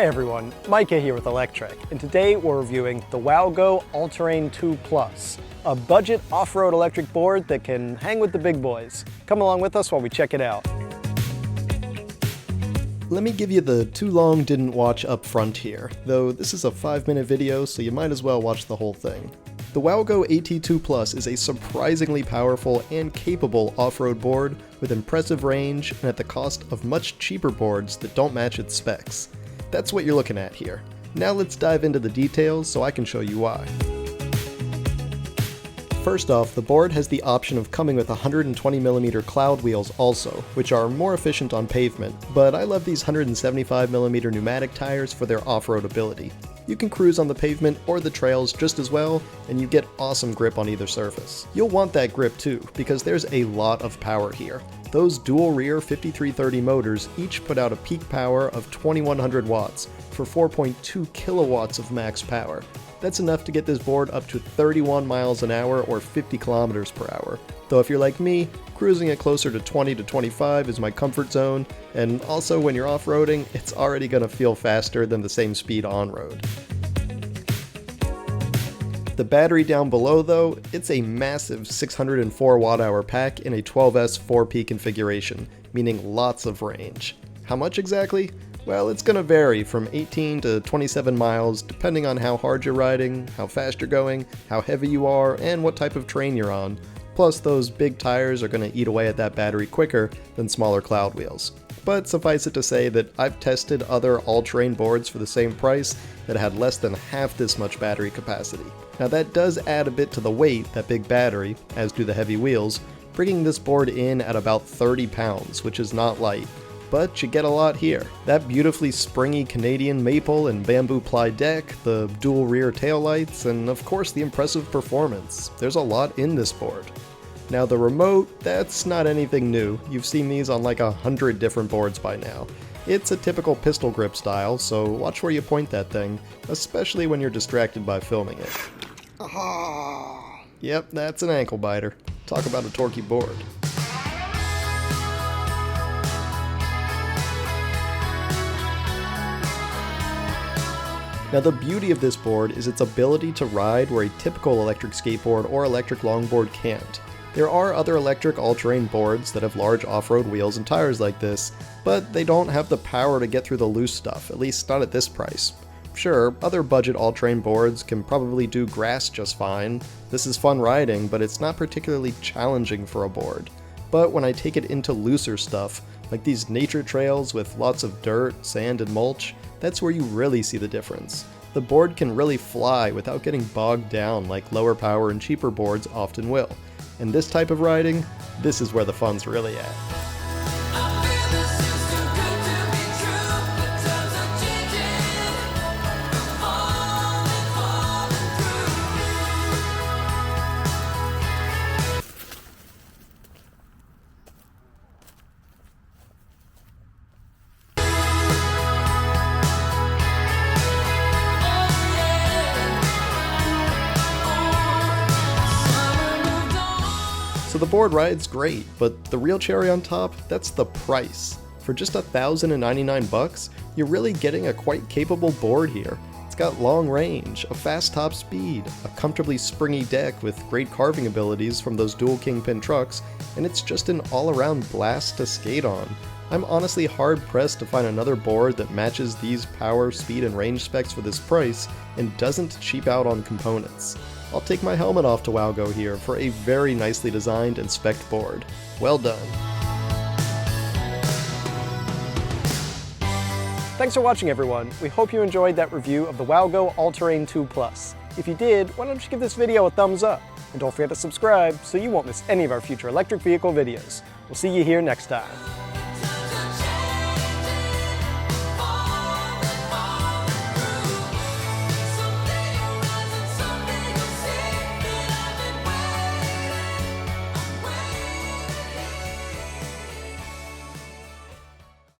Hey everyone, Micah here with Electrek, and today we're reviewing the WowGo AT2 Plus, a budget off-road electric board that can hang with the big boys. Come along with us while we check it out. Let me give you the too long didn't watch up front here, though this is a 5-minute video so you might as well watch the whole thing. The WowGo AT2 Plus is a surprisingly powerful and capable off-road board with impressive range and at the cost of much cheaper boards that don't match its specs. That's what you're looking at here. Now let's dive into the details so I can show you why. First off, the board has the option of coming with 120mm cloud wheels also, which are more efficient on pavement, but I love these 175mm pneumatic tires for their off-road ability. You can cruise on the pavement or the trails just as well, and you get awesome grip on either surface. You'll want that grip too, because there's a lot of power here. Those dual rear 5330 motors each put out a peak power of 2100 watts for 4.2 kilowatts of max power. That's enough to get this board up to 31 miles an hour or 50 kilometers per hour. Though if you're like me, cruising at closer to 20 to 25 is my comfort zone, and also when you're off-roading, it's already going to feel faster than the same speed on-road. The battery down below though, it's a massive 604 watt-hour pack in a 12S 4P configuration, meaning lots of range. How much exactly? Well, it's going to vary from 18 to 27 miles depending on how hard you're riding, how fast you're going, how heavy you are, and what type of terrain you're on. Plus, those big tires are going to eat away at that battery quicker than smaller cloud wheels. But suffice it to say that I've tested other all-terrain boards for the same price that had less than half this much battery capacity. Now that does add a bit to the weight, that big battery, as do the heavy wheels, bringing this board in at about 30 pounds, which is not light. But you get a lot here. That beautifully springy Canadian maple and bamboo ply deck, the dual rear taillights, and of course the impressive performance. There's a lot in this board. Now the remote, that's not anything new. You've seen these on like 100 different boards by now. It's a typical pistol grip style, so watch where you point that thing, especially when you're distracted by filming it. Yep, that's an ankle biter. Talk about a torquey board. Now the beauty of this board is its ability to ride where a typical electric skateboard or electric longboard can't. There are other electric all-terrain boards that have large off-road wheels and tires like this, but they don't have the power to get through the loose stuff, at least not at this price. Sure, other budget all-terrain boards can probably do grass just fine. This is fun riding, but it's not particularly challenging for a board. But when I take it into looser stuff, like these nature trails with lots of dirt, sand, and mulch, that's where you really see the difference. The board can really fly without getting bogged down like lower power and cheaper boards often will. And this type of riding, this is where the fun's really at. So the board rides great, but the real cherry on top, that's the price. For just $1,099, you're really getting a quite capable board here. It's got long range, a fast top speed, a comfortably springy deck with great carving abilities from those dual kingpin trucks, and it's just an all-around blast to skate on. I'm honestly hard-pressed to find another board that matches these power, speed, and range specs for this price and doesn't cheap out on components. I'll take my helmet off to WowGo here for a very nicely designed and spec'd board. Well done. Thanks for watching everyone. We hope you enjoyed that review of the WowGo AT2 Plus. If you did, why don't you give this video a thumbs up? And don't forget to subscribe so you won't miss any of our future electric vehicle videos. We'll see you here next time.